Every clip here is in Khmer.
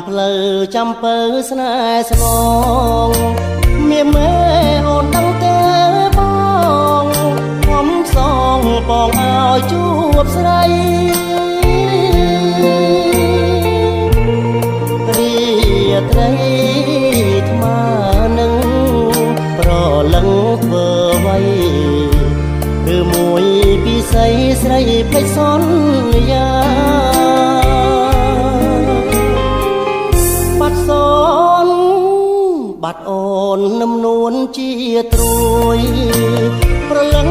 ផ្លូវចាំពើស្នេហ៍ស្នងមានម៉ែអូនដឹងទេបងខ្ញុំសងបងឲ្យជួបស្រីរីត្រីថ្មនឹងប្រលឹងធ្វើໄວឬមួយពីស្រីស្រីភ្លេចសន្យាបាត់សនបាត់អូននឹមនួនជាត្រួយប្រលឹង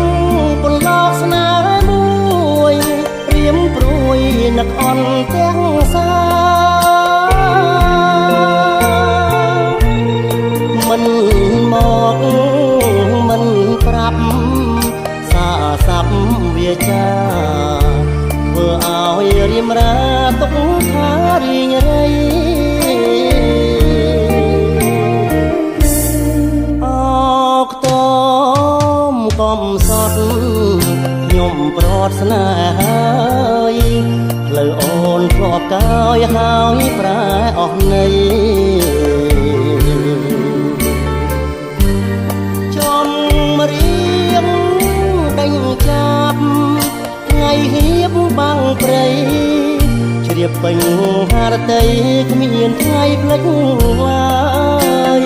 ពន្លកស្នេហ៍មួយព្រាមព្រួយនឹកអន់ទាំងសាមិនមកមិនប្រាប់សាស័ព្ទវាចាធ្វើឲ្យរៀមរាទុកថារីងរៃអកតមកុំសត់ខ្ញុំប្រត់ស្នេហាផ្លូវអូនធ្លាប់កាយហើយប្រែអស់ន័យចំរៀងដេញចាប់ថ្ងៃហៀបបាំងព្រៃជ្រាបពេញហារតីគ្មានថ្ងៃភ្លេចឡើយ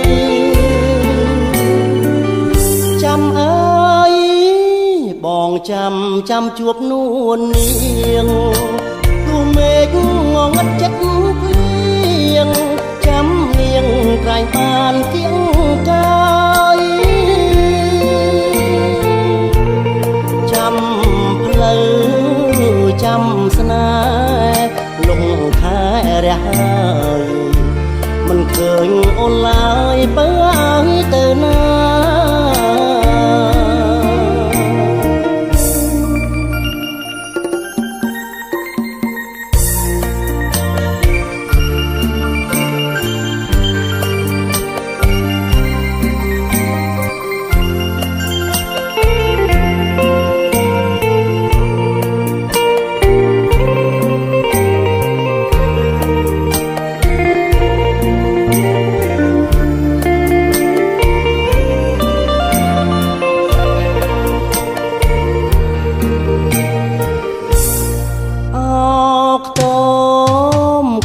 ចាំអើយបងចាំជួបនួននាងទូមេឃងងឹតចិត្តភ្លៀងចាំនាងក្រែងបានគៀងកាយចាំផ្លូវចាំស្នេហ៍លងខែរះហើយមិនឃើញអូនឡើយបើឲ្យទៅណា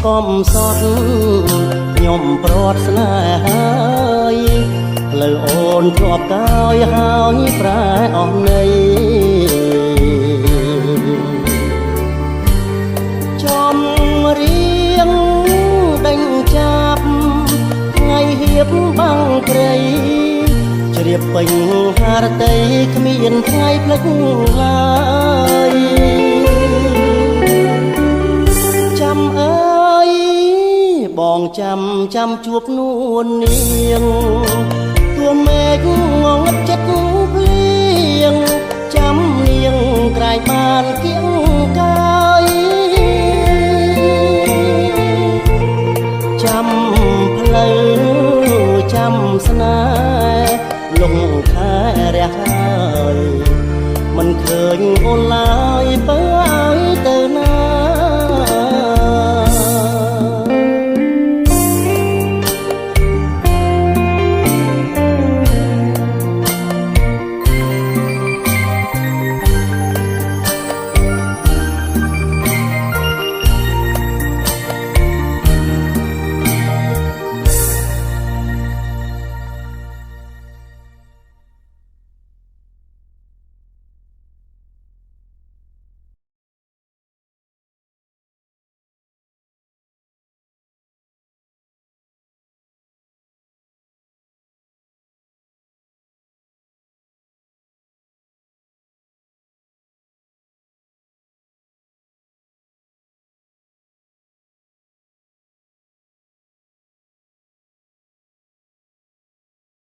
កុំសត់ខ្ញុំប្រត់ស្នេហាផ្លូវអូនធ្លាប់កាយហើយប្រែអស់ន័យចំរៀងដេញចាប់ថ្ងៃហៀបបាំងព្រៃជ្រាបពេញហារតីគ្មានថ្ងៃភ្លេចឡើយចាំអើយបងចាំជួបនួននាងទួមេឃងងឹតចិត្តភ្លៀងចាំនាងក្រែងបានគៀងកាយចាំផ្លូវចាំស្នេហ៍លងខែរះហើយមិនឃើញអូនឡើ